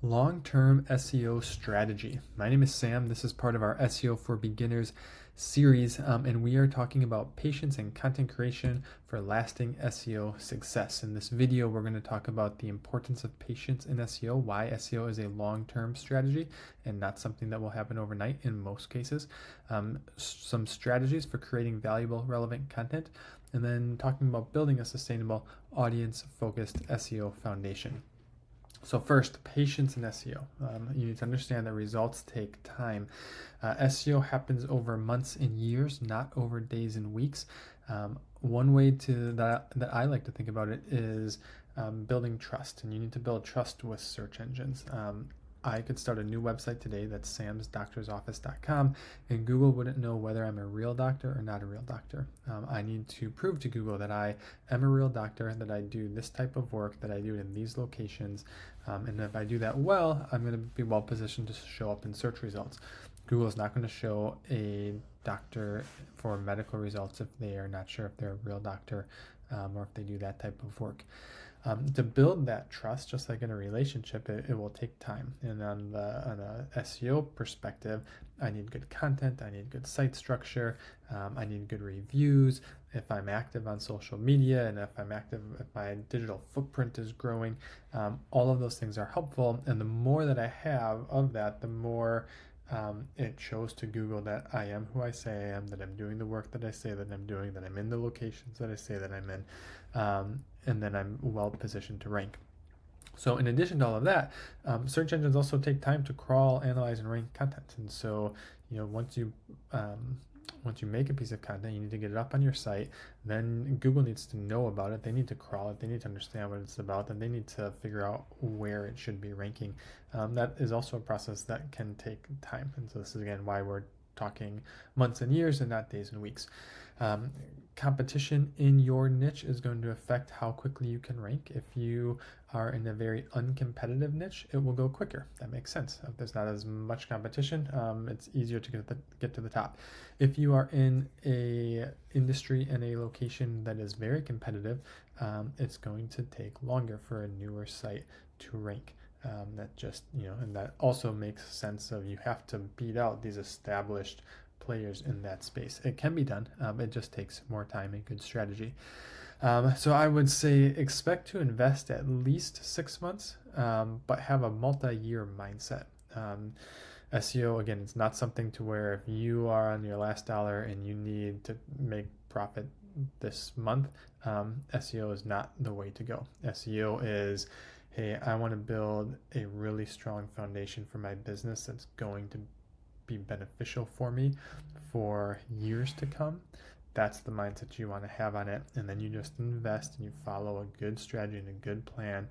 Long-term SEO strategy. My name is Sam. This is part of our SEO for Beginners series, and we are talking about patience and content creation for lasting SEO success. In this video, we're going to talk about the importance of patience in SEO, why SEO is a long-term strategy and not something that will happen overnight in most cases, some strategies for creating valuable, relevant content, and then talking about building a sustainable, audience-focused SEO foundation. So first, patience in SEO. You need to understand that results take time. SEO happens over months and years, not over days and weeks. One way that I like to think about it is building trust, and you need to build trust with search engines. I could start a new website today that's samsdoctorsoffice.com, and Google wouldn't know whether I'm a real doctor or not a real doctor. I need to prove to Google that I am a real doctor, that I do this type of work, that I do it in these locations, and if I do that well, I'm going to be well positioned to show up in search results. Google is not going to show a doctor for medical results if they are not sure if they're a real doctor or if they do that type of work. To build that trust, just like in a relationship, it will take time. And on a SEO perspective, I need good content, I need good site structure, I need good reviews. If I'm active on social media and if my digital footprint is growing, all of those things are helpful. And the more that I have of that, the more it shows to Google that I am who I say I am, that I'm doing the work that I say that I'm doing, that I'm in the locations that I say that I'm in, and then I'm well positioned to rank. So in addition to all of that, search engines also take time to crawl, analyze, and rank content. And so, once you make a piece of content, you need to get it up on your site. Then Google needs to know about it. They need to crawl it. They need to understand what it's about, and they need to figure out where it should be ranking. That is also a process that can take time. And so this is, again, why we're talking months and years and not days and weeks. Competition in your niche is going to affect how quickly you can rank. If you are in a very uncompetitive niche, it will go quicker. That makes sense. If there's not as much competition, it's easier to get to the top. If you are in a industry and a location that is very competitive, it's going to take longer for a newer site to rank. And that also makes sense of you have to beat out these established players in that space. It can be done. It just takes more time and good strategy. So I would say expect to invest at least 6 months, but have a multi-year mindset. SEO, again, it's not something to where if you are on your last dollar and you need to make profit this month, SEO is not the way to go. SEO is, hey, I want to build a really strong foundation for my business that's going to be beneficial for me for years to come. That's the mindset you want to have on it, and then you just invest and you follow a good strategy and a good plan,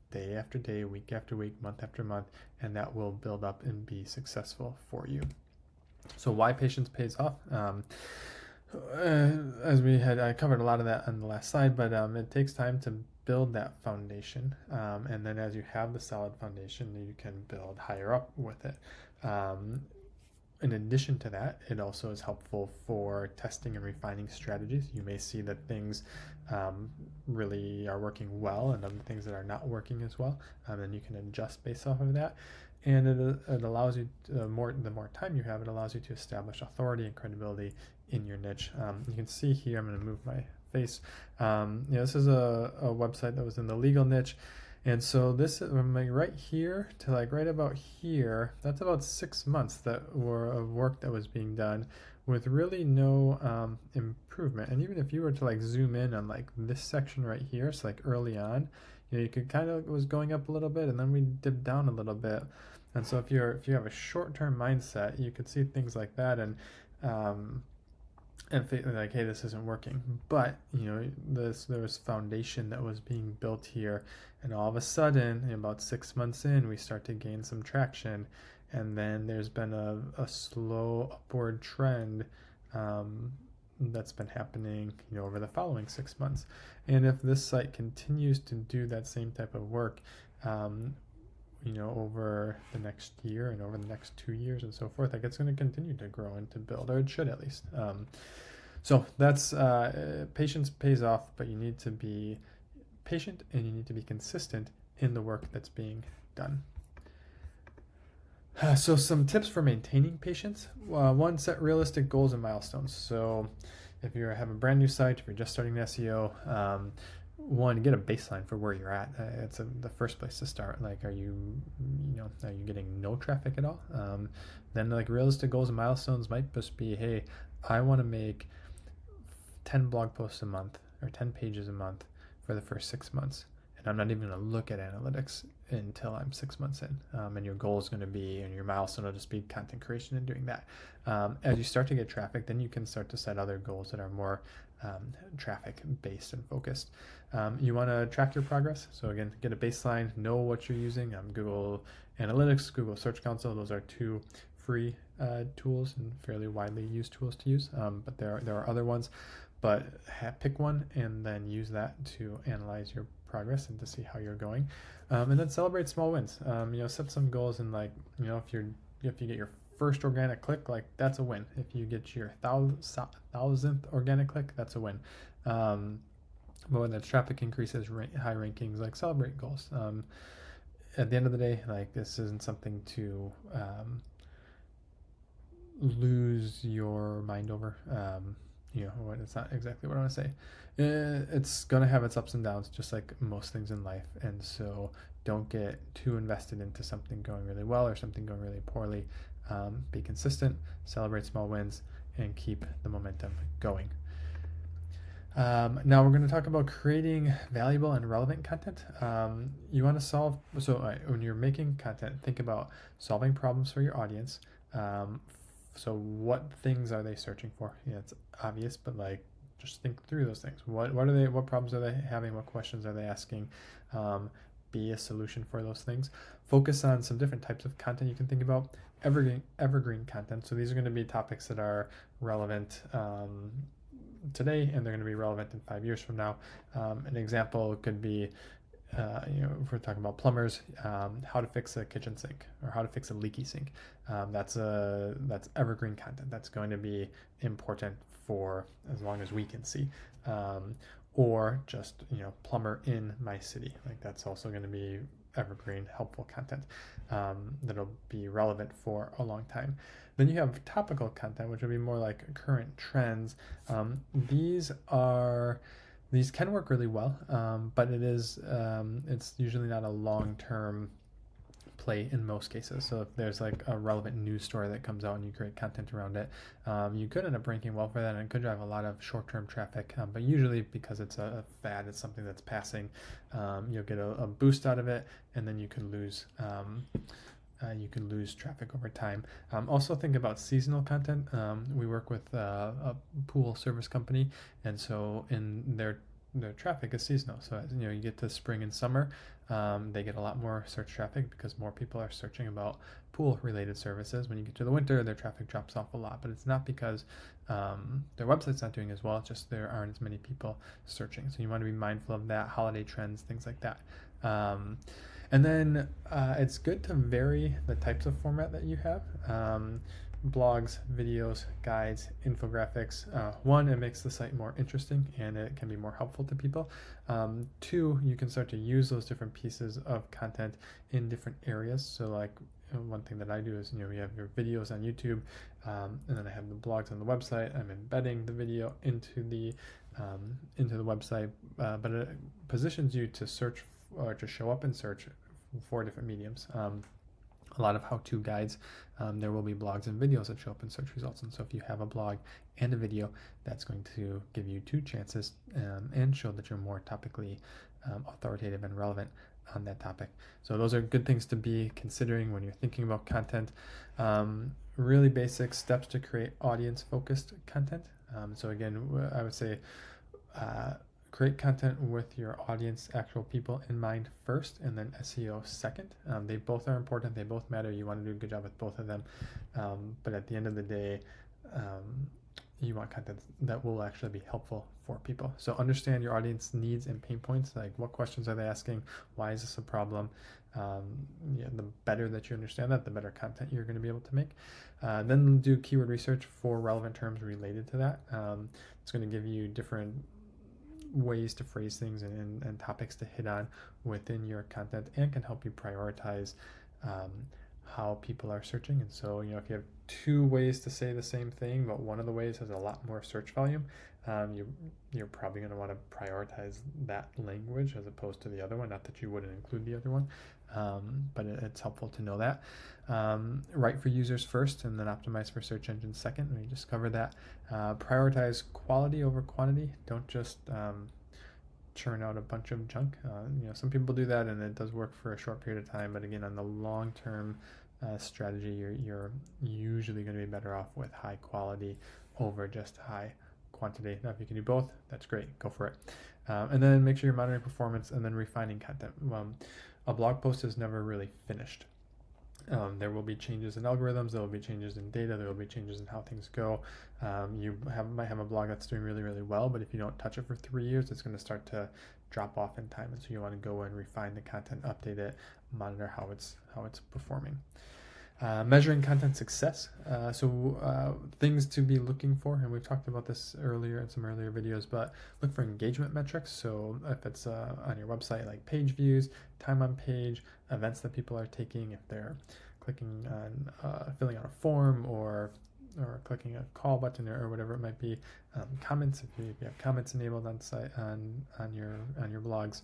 day after day, week after week, month after month, and that will build up and be successful for you. So why patience pays off? I covered a lot of that on the last slide, but it takes time to build that foundation, and then as you have the solid foundation, you can build higher up with it. In addition to that, it also is helpful for testing and refining strategies. You may see that things really are working well and other things that are not working as well, and you can adjust based off of that. And it allows you, the more time you have, it allows you to establish authority and credibility in your niche. You can see here, I'm going to move my face. This is a website that was in the legal niche. And so this from right here to right about here, that's about 6 months that were of work that was being done with really no improvement. And even if you were to zoom in on this section right here, so early on, you could kind of, it was going up a little bit and then we dipped down a little bit. And so if you have a short-term mindset, you could see things like that and hey, this isn't working. But there was foundation that was being built here, and all of a sudden, about 6 months in, we start to gain some traction, and then there's been a slow upward trend that's been happening over the following 6 months. And if this site continues to do that same type of work, over the next year and over the next 2 years and so forth, it's going to continue to grow and to build, or it should at least. So that's patience pays off, but you need to be patient and you need to be consistent in the work that's being done. So some tips for maintaining patience. One, set realistic goals and milestones. So if you have a brand new site, if you're just starting SEO, one, get a baseline for where you're at. It's the first place to start. Like, are you getting no traffic at all? Then like realistic goals and milestones might just be, hey, I want to make 10 blog posts a month or 10 pages a month for the first 6 months. And I'm not even going to look at analytics until I'm 6 months in. And your goal is going to be, and your milestone will just be content creation and doing that. As you start to get traffic, then you can start to set other goals that are more traffic based and focused. You want to track your progress. So again, get a baseline, know what you're using. Google Analytics, Google Search Console, those are two free tools and fairly widely used tools to use. But there are other ones. But pick one and then use that to analyze your progress and to see how you're going. And then celebrate small wins. Set some goals, and if you get your first organic click, like that's a win. If you get your thousandth organic click, that's a win. But when the traffic increases, high rankings, like celebrate goals. At the end of the day, like this isn't something to lose your mind over. It's not exactly what I want to say. It's going to have its ups and downs, just like most things in life. And so don't get too invested into something going really well or something going really poorly. Be consistent, celebrate small wins, and keep the momentum going. Now we're going to talk about creating valuable and relevant content. You want to when you're making content, think about solving problems for your audience. So what things are they searching for? It's obvious, but just think through those things. What problems are they having? What questions are they asking? Be a solution for those things. Focus on some different types of content you can think about. Evergreen content. So these are going to be topics that are relevant today, and they're going to be relevant in 5 years from now. An example could be, if we're talking about plumbers, how to fix a kitchen sink or how to fix a leaky sink. That's evergreen content. That's going to be important for as long as we can see. Or just, plumber in my city. That's also going to be evergreen, helpful content that'll be relevant for a long time. Then you have topical content, which will be more like current trends. These can work really well, but it's usually not a long-term play in most cases. So if there's a relevant news story that comes out and you create content around it, you could end up ranking well for that, and it could drive a lot of short-term traffic. But usually, because it's a fad, it's something that's passing, you'll get a boost out of it, and then you can lose traffic over time. Also think about seasonal content. We work with a pool service company, and so in their traffic is seasonal. So you get to spring and summer, they get a lot more search traffic because more people are searching about pool related services. When you get to the winter, their traffic drops off a lot, but it's not because their website's not doing as well. It's just there aren't as many people searching. So you want to be mindful of that, holiday trends, things like that. And then it's good to vary the types of format that you have. Blogs, videos, guides, infographics. One, it makes the site more interesting and it can be more helpful to people. Two, you can start to use those different pieces of content in different areas. So one thing that I do is, we have your videos on YouTube, and then I have the blogs on the website. I'm embedding the video into the website, but it positions you to search or to show up in search for different mediums. A lot of how-to guides, there will be blogs and videos that show up in search results. And so if you have a blog and a video, that's going to give you two chances and show that you're more topically authoritative and relevant on that topic. So those are good things to be considering when you're thinking about content. Really basic steps to create audience-focused content. So again, I would say create content with your audience, actual people in mind first, and then SEO second. They both are important. They both matter. You want to do a good job with both of them. But at the end of the day, you want content that will actually be helpful for people. So understand your audience needs and pain points. What questions are they asking? Why is this a problem? The better that you understand that, the better content you're going to be able to make. Then do keyword research for relevant terms related to that. It's going to give you different ways to phrase things and topics to hit on within your content, and can help you prioritize how people are searching. And so, if you have two ways to say the same thing, but one of the ways has a lot more search volume, you're probably going to want to prioritize that language as opposed to the other one. Not that you wouldn't include the other one, but it's helpful to know that. Write for users first, and then optimize for search engines second. We just covered that. Prioritize quality over quantity. Don't just churn out a bunch of junk. Some people do that, and it does work for a short period of time. But again, on the long-term strategy, you're usually going to be better off with high quality over just high quantity. Now, if you can do both, that's great. Go for it. And then make sure you're monitoring performance and then refining content. A blog post is never really finished. There will be changes in algorithms, there will be changes in data, there will be changes in how things go. You might have a blog that's doing really, really well, but if you don't touch it for 3 years, it's going to start to drop off in time. And so you want to go and refine the content, update it, monitor how it's performing. Measuring content success. Things to be looking for, and we've talked about this earlier in some earlier videos, but look for engagement metrics. So if it's on your website, like page views, time on page, events that people are taking, if they're clicking on filling out a form or clicking a call button or whatever it might be, comments, if you have comments enabled on site on your blogs.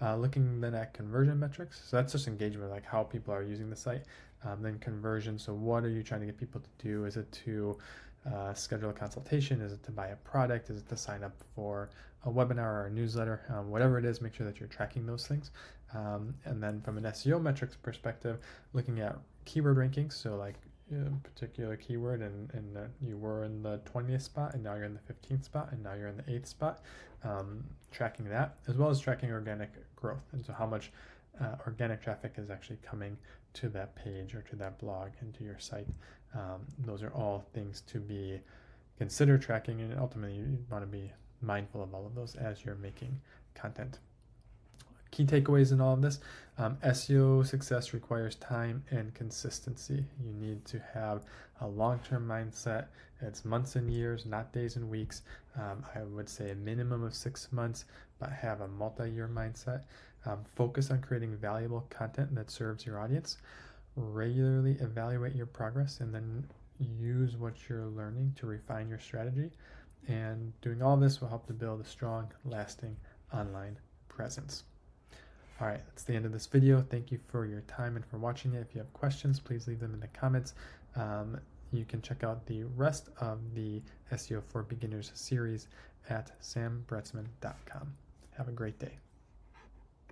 Looking then at conversion metrics. So that's just engagement, like how people are using the site. Then conversion. So what are you trying to get people to do? Is it to schedule a consultation? Is it to buy a product? Is it to sign up for a webinar or a newsletter? Whatever it is, make sure that you're tracking those things. And then from an SEO metrics perspective, looking at keyword rankings. So like a particular keyword, and you were in the 20th spot, and now you're in the 15th spot, and now you're in the 8th spot. Tracking that, as well as tracking organic growth, and so how much organic traffic is actually coming to that page or to that blog and to your site. Those are all things to be consider tracking, and ultimately you want to be mindful of all of those as you're making content. Key takeaways in all of this: SEO success requires time and consistency. You need to have a long-term mindset. It's months and years, not days and weeks. I would say a minimum of 6 months, but have a multi-year mindset. Focus on creating valuable content that serves your audience. Regularly evaluate your progress, and then use what you're learning to refine your strategy. And doing all this will help to build a strong, lasting online presence. All right, that's the end of this video. Thank you for your time and for watching it. If you have questions, please leave them in the comments. You can check out the rest of the SEO for Beginners series at sambretzman.com. Have a great day.